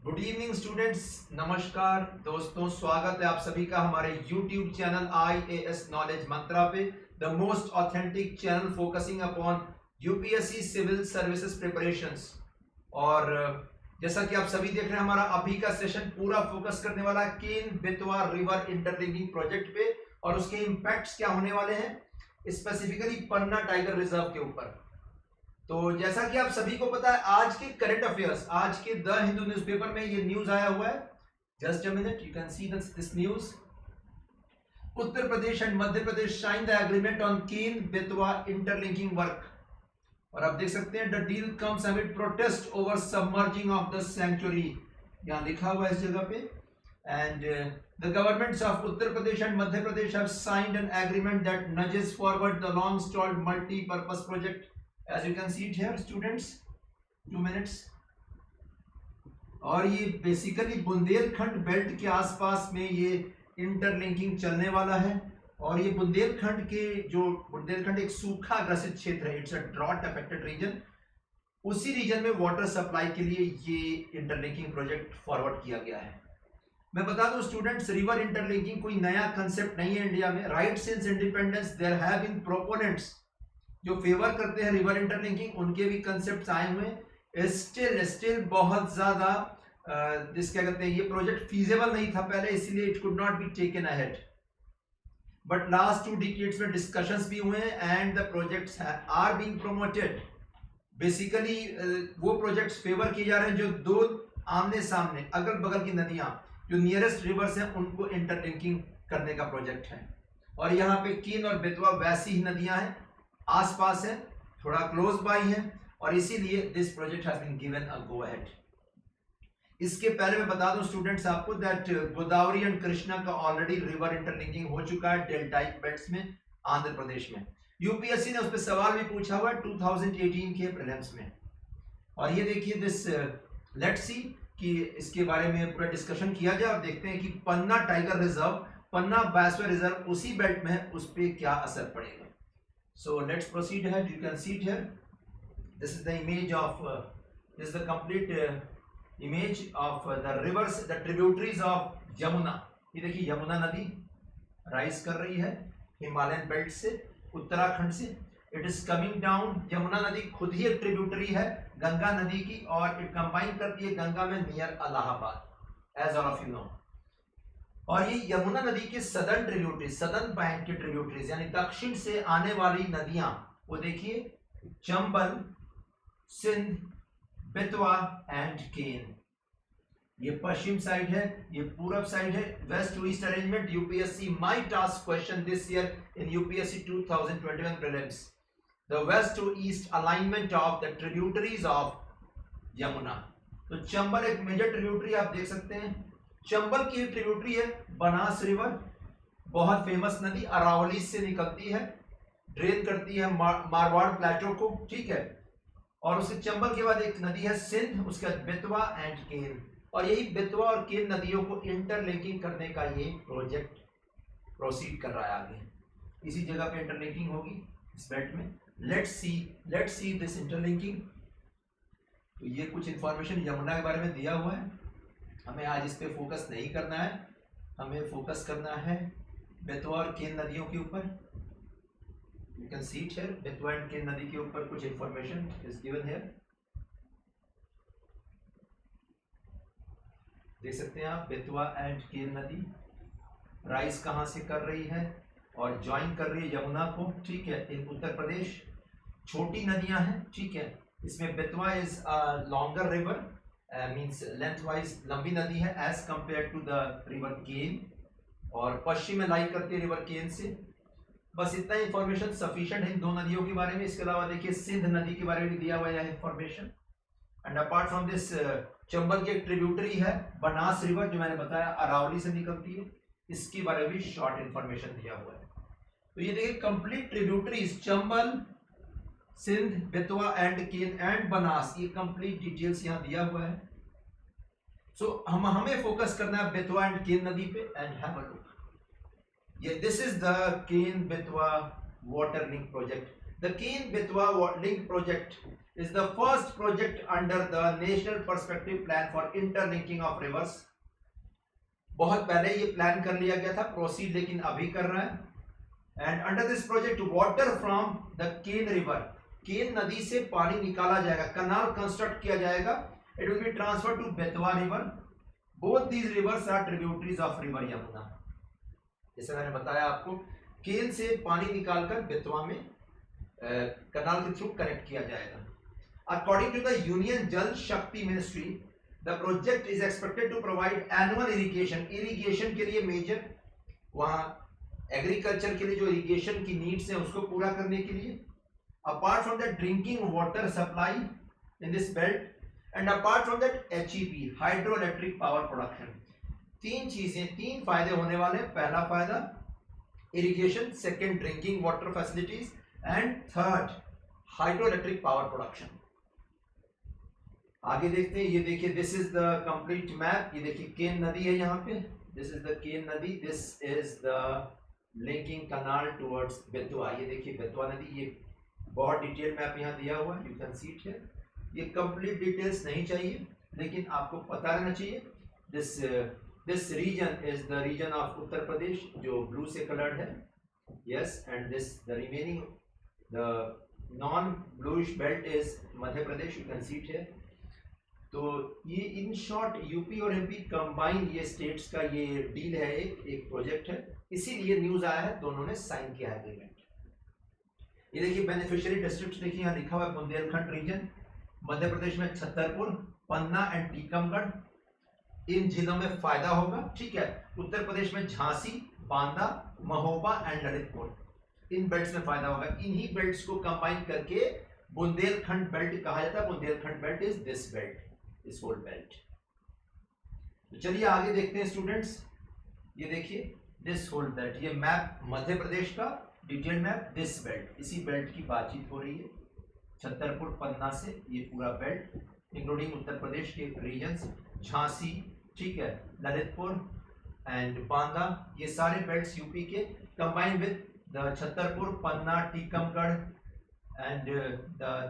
Good evening students, नमस्कार दोस्तों, स्वागत है आप सभी का हमारे YouTube channel IAS knowledge Mantra पे, the most authentic channel focusing upon UPSC civil services preparations. और जैसा कि आप सभी देख रहे हैं, हमारा अभी का सेशन पूरा फोकस करने वाला है Ken Betwa river interlinking project पे और उसके इंपैक्ट्स क्या होने वाले हैं, स्पेसिफिकली पन्ना टाइगर रिजर्व के ऊपर। तो जैसा कि आप सभी को पता है, आज के करंट अफेयर्स, आज के द हिंदू न्यूज़पेपर में ये न्यूज आया हुआ है। Just a minute, you can see this news. Uttar Pradesh and Madhya Pradesh sign the agreement on Ken Betwa interlinking work. और आप देख सकते हैं, the deal comes amid protest over submerging of the sanctuary, यहां लिखा हुआ है इस जगह पे। And the governments of Uttar Pradesh and Madhya Pradesh have signed an agreement that nudges forward the long stalled multipurpose project. As you can see it here, students, 2 minutes। और ये basically Bundelkhand belt के आसपास में ये इंटरलिंकिंग चलने वाला है। और ये बुंदेलखंड के बुंदेलखंड एक सूखा ग्रसित क्षेत्र है, it's a drought affected region. उसी रीजन में वाटर सप्लाई के लिए ये इंटरलिंकिंग प्रोजेक्ट फॉरवर्ड किया गया है। मैं बता दूं स्टूडेंट्स, रिवर इंटरलिंकिंग कोई नया कंसेप्ट नहीं है इंडिया में। Right since independence there have been proponents जो फेवर करते हैं रिवर इंटरलिंकिंग, उनके भी कंसेप्ट्स आए हुए। स्टिल बहुत ज्यादा क्या कहते हैं, ये प्रोजेक्ट फीजेबल नहीं था पहले, इसलिए it could not be taken ahead. But last 2 decades में डिस्कशंस भी हुए and the projects are being promoted. Basically वो प्रोजेक्ट्स फेवर किए जा रहे हैं जो दो आमने सामने अगल बगल की नदियां जो नियरेस्ट रिवर्स हैं उनको इंटरलिंकिंग करने का प्रोजेक्ट है। और यहाँ पे केन और बेतवा वैसी ही नदियां हैं, आसपास है, थोड़ा क्लोज बाय है, और इसीलिए this project has been given a go ahead. इसके पहले मैं बता दूं स्टूडेंट्स आपको दैट गोदावरी एंड कृष्णा का ऑलरेडी रिवर इंटरलिंकिंग हो चुका है डेल्टाइक बेल्ट्स में आंध्र प्रदेश में। यूपीएससी ने उस पर सवाल भी पूछा हुआ 2018 के प्रीलिम्स में। और ये देखिए दिस, लेट्स सी कि इसके बारे में पूरा डिस्कशन किया जाए और देखते हैं कि पन्ना टाइगर रिजर्व, पन्ना बायोस्फीयर रिजर्व उसी बेल्ट में है, उस पर क्या असर पड़ेगा। So let's proceed ahead. You can see it here. This is the image of this is the complete image of the rivers, the tributaries of Yamuna. ये देखिए यमुना नदी राइज कर रही है हिमालयन बेल्ट से, उत्तराखंड से। It is coming down. Yamuna नदी खुद ही एक ट्रिब्यूटरी है गंगा नदी की, और इट कंबाइन करती है गंगा में near Allahabad, as all of you know. और ये यमुना नदी के सदर्न ट्रिब्यूटरीज, सदर्न बैंक के ट्रिब्यूटरीज यानी दक्षिण से आने वाली नदियां, वो देखिए चंबल, सिंध, बेतवा एंड केन। ये पश्चिम साइड है, ये पूरब साइड है। West to east arrangement UPSC might ask question this year in UPSC 2021 prelims, the west to east alignment of the tributaries of Yamuna. तो चंबल एक मेजर ट्रिब्यूटरी आप देख सकते हैं। चंबल की ट्रिब्यूटरी है बनास रिवर, बहुत फेमस नदी, अरावली से निकलती है, ड्रेन करती है मारवाड़ प्लेटो को, ठीक है। और उसके चंबल के बाद एक नदी है सिंध, उसके बाद बेतवा एंड केन। और यही बेतवा और केन नदियों को इंटरलिंकिंग करने का ये प्रोजेक्ट प्रोसीड कर रहा है आगे। इसी जगह पे इंटरलिंकिंग होगी इस बेल्ट में। Let's see this interlinking. तो ये कुछ इंफॉर्मेशन यमुना के बारे में दिया हुआ है। हमें आज इस पे फोकस नहीं करना है, हमें फोकस करना है बेतवा और केन नदियों के ऊपर। You can see it here, Betwa and Ken नदी के ऊपर कुछ इंफॉर्मेशन इज गिवन हियर। देख सकते हैं आप, बेतवा एंड केन नदी राइज कहां से कर रही है और ज्वाइन कर रही है यमुना को, ठीक है, इन उत्तर प्रदेश। छोटी नदियां हैं, ठीक है। इसमें Betwa is longer river, means length wise लंबी नदी है as compare to the river Ken, और पश्चिम में लाई करती है रिवर केन से। बस इतना इंफॉर्मेशन सफिशिएंट है इन दो नदियों के बारे में। इसके अलावा देखिए सिंध नदी के बारे में भी दिया हुआ है information. And apart from this, Chambal की एक ट्रिब्यूटरी है बनास रिवर, जो मैंने बताया अरावली से निकलती है, इसके बारे में भी शॉर्ट इंफॉर्मेशन दिया हुआ है। तो ये देखिए complete tributaries Chambal, Sindh, Betwa and Ken and Banas, ये कंप्लीट डिटेल्स यहाँ दिया हुआ है। सो हमें फोकस करना है बेतवा एंड केन नदी पे एंड हैव अ लुक। ये this is the Ken Betwa water link project. The Ken Betwa link project is the first project under the National Perspective Plan for Interlinking of Rivers. बहुत पहले ये प्लान कर लिया गया था, प्रोसीड लेकिन अभी कर रहा है. And under this project water from the Ken river, Ken नदी से पानी निकाला जाएगा, कनाल कंस्ट्रक्ट किया जाएगा. It will be transfer to Betwa river. Both these rivers are tributaries of river Yamuna. जैसे मैंने बताया आपको, केन से पानी निकालकर बेतवा में कनाल के थ्रू कनेक्ट किया जाएगा. According to the union Jal Shakti ministry, the project is expected to provide annual irrigation. Irrigation के लिए मेजर, वहां एग्रीकल्चर के लिए जो इरिगेशन की नीड्स हैं उसको पूरा करने के लिए, apart from the drinking water supply in this belt, and apart from that HEP, hydro electric power production. तीन चीजें, तीन फायदे होने वाले. पहला फायदा irrigation, second drinking water facilities, and third hydro electric power production. आगे देखते हैं. ये देखिए, this is the complete map. ये देखिए केन नदी है यहाँ पे, दिस इज द केन नदी, this is the linking canal towards Betwa. ये देखिए बेतवा नदी. ये बहुत डिटेल मैप यहाँ दिया हुआ है, you can see it here. ये कंप्लीट डिटेल्स नहीं चाहिए, लेकिन आपको पता रहना चाहिए. This region is the region of Uttar Pradesh, जो ब्लू से कलर्ड है. Yes, and this the remaining, the non bluish belt is Madhya Pradesh, you can see it here. तो ये इन शॉर्ट यूपी और एमपी कंबाइन, ये स्टेट्स का ये डील है, एक प्रोजेक्ट है. इसीलिए न्यूज आया है, दोनों ने साइन किया है एग्रीमेंट. ये देखिए बेनिफिशियरी डिस्ट्रिक्ट, देखिए यहाँ लिखा हुआ है बुंदेलखंड रीजन. मध्य प्रदेश में छतरपुर, पन्ना एंड टीकमगढ़, इन जिलों में फायदा होगा. ठीक है. उत्तर प्रदेश में Jhansi, Banda, Mahoba and Lalitpur, in belts में फायदा होगा. इन्हीं बेल्ट्स को कंबाइन करके बुंदेलखंड बेल्ट कहा जाता है. Bundelkhand belt is this belt, this whole belt. तो चलिए आगे देखते हैं स्टूडेंट्स. ये देखिए दिस होल बेल्ट, ये मैप मध्य प्रदेश का डिटेल मैप, दिस बेल्ट, इसी बेल्ट की बातचीत हो रही है. छतरपुर, पन्ना से ये पूरा बेल्ट इंक्लूडिंग उत्तर प्रदेश के रीजन्स, झांसी, ठीक है, ललितपुर एंड बांदा, ये सारे बेल्ट्स यूपी के, combine with the Chhatarpur, Panna, Tikamgarh and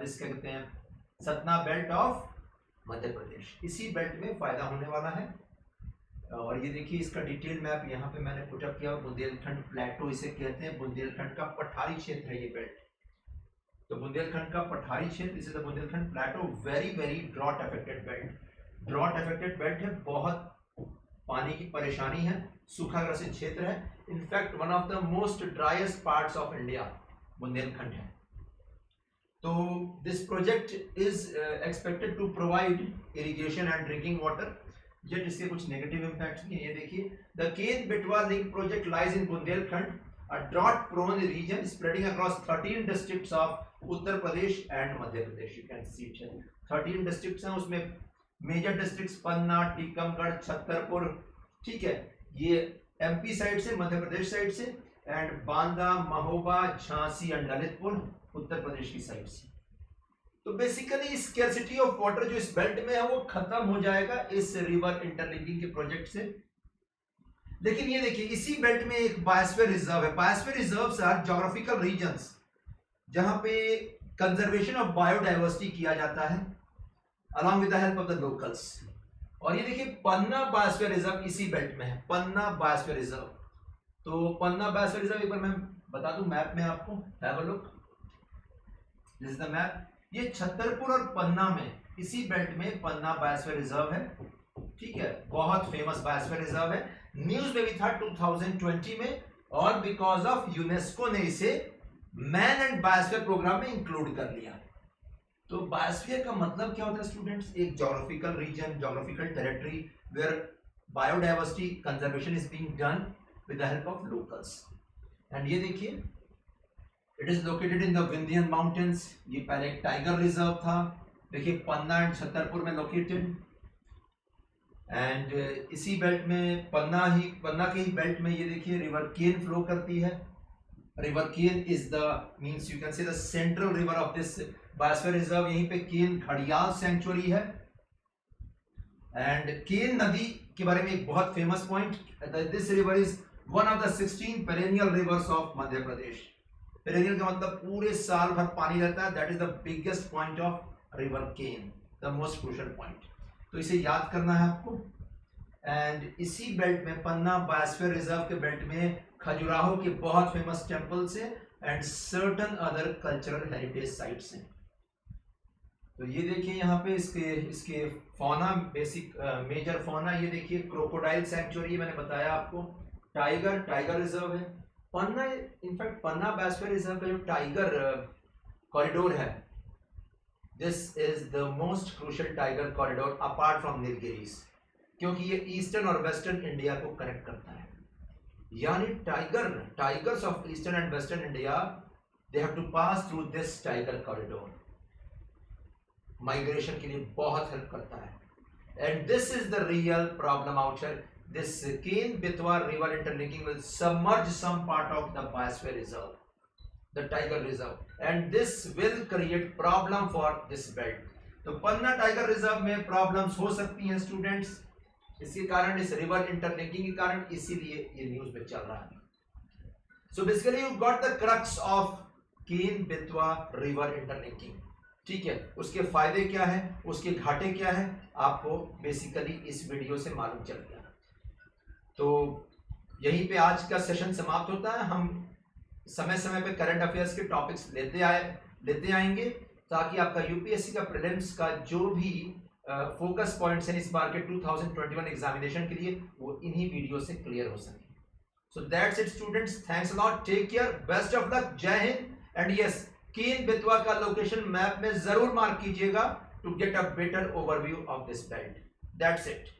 this क्या कहते हैं, सतना बेल्ट ऑफ मध्य प्रदेश. इसी बेल्ट में फायदा होने वाला है. और ये देखिए इसका डिटेल मैप यहाँ पे मैंने पुट अप किया. बुंदेलखंड प्लेटो इसे कहते हैं, बुंदेलखंड का पठारी क्षेत्र है ये बेल्ट. तो बुंदेलखंड का पठारी क्षेत्र, इसे the Bundelkhand plateau, very very drought affected belt. Drought affected belt है, बहुत पानी की परेशानी है, सूखाग्रसित क्षेत्र है. In fact one of the most driest parts of India Bundelkhand है. तो this project is expected to provide irrigation and drinking water. Yet इसके कुछ नेगेटिव इंपैक्ट्स भी हैं. ये देखिए, द केन बेटवा link project lies in Bundelkhand, a drought prone region spreading across 13 districts of Uttar Pradesh and Madhya Pradesh. You can see it here. 13 districts हैं, उसमें major districts पन्ना, टीकमगढ़, छतरपुर, ठीक है, ये एमपी साइड से, मध्य प्रदेश साइड से, एंड बांदा, महोबा, झांसी एंड ललितपुर उत्तर प्रदेश की साइड से. तो बेसिकली स्कैर्सिटी ऑफ वाटर जो इस बेल्ट में है वो खत्म हो जाएगा इस रिवर इंटरलिंकिंग के प्रोजेक्ट से. लेकिन ये देखिए इसी बेल्ट में एक बायोस्फीयर रिजर्व है. Biosphere reserves are geographical regions जहां पे कंजर्वेशन ऑफ बायोडाइवर्सिटी किया जाता है along with the help of the locals. और ये देखिए पन्ना बायोस्फीयर रिजर्व इसी बेल्ट में है, पन्ना बायोस्फीयर रिजर्व. तो पन्ना बायोस्फीयर रिजर्व एक बार मैं बता दूं मैप में आपको, have a look, this is the map. ये छतरपुर और पन्ना में, इसी बेल्ट में पन्ना बायोस्फीयर रिजर्व है. ठीक है, बहुत फेमस बायोस्फीयर रिजर्व है. न्यूज में भी था 2020 में, और बिकॉज ऑफ यूनेस्को ने इसे मैन एंड बायोस्फीयर प्रोग्राम में इंक्लूड कर लिया. तो बायोस्फीयर का मतलब क्या होता है स्टूडेंट्स? एक geographical region, geographical territory where biodiversity conservation is being done with the help of locals. And ये देखिए it is located in the Vindhyan mountains. ये पहले एक टाइगर रिजर्व था. देखिए पन्ना एंड छतरपुर में लोकेटेड. एंड इसी बेल्ट में पन्ना के ही बेल्ट में ये देखिए रिवर केन फ्लो करती है. River Ken is the means you can say the central river of this biosphere reserve. यहीं पे केन घड़ियाल सेंचुरी है. एंड केन नदी के बारे में एक बहुत famous point, this river is one of the 16 perennial rivers of Madhya Pradesh. Perennial का मतलब पूरे साल भर पानी रहता है. That is the biggest point of river Ken, the most crucial point. तो इसे याद करना है आपको। एंड इसी बेल्ट में, पन्ना बायोस्फीयर रिजर्व के बेल्ट में, खजुराहो के बहुत फेमस टेम्पल्स हैं and certain other cultural heritage sites हैं। तो ये देखिए यहाँ पे इसके इसके फौना, बेसिक मेजर फौना, ये देखिए क्रोकोडाइल सैंक्चुअरी, मैंने बताया आपको। टाइगर रिजर्व है। पन्ना, इनफैक्ट पन्ना बायोस्फीयर रिजर्व का जो टाइगर कॉरिडोर है, this is the most crucial tiger corridor apart from Nilgiris, क्योंकि ये ईस्टर्न और वेस्टर्न इंडिया को कनेक्ट करता है। यानी tigers of eastern and western India, they have to pass through this tiger corridor. Migration के लिए बहुत हेल्प करता है। And this is the real problem out here. This Ken-Betwa river interlinking will submerge some part of the biosphere reserve, the tiger reserve, and this will create problem for this belt. तो पन्ना tiger reserve में problems हो सकती हैं students, इसके कारण, इस river interlinking के कारण, इसीलिए ये न्यूज में चल रहा है। So basically you got the crux of Ken Betwa river interlinking. ठीक है, उसके फायदे क्या है, उसके घाटे क्या है, आपको बेसिकली इस वीडियो से मालूम चल गया। तो यहीं पे आज का सेशन समाप्त होता है। हम समय समय पे करंट अफेयर्स के टॉपिक्स लेते आएंगे, ताकि आपका यूपीएससी का प्रीलिम्स का जो भी फोकस पॉइंट्स हैं इस बार के 2021 एग्जामिनेशन के लिए, वो इन्हीं वीडियो से क्लियर हो सके। So that's it students, thanks a lot, take care, best of luck, जय हिंद। एंड यस, केन-बेतवा का लोकेशन मैप में जरूर मार्क कीजिएगा to get a better overview of this belt. That's it.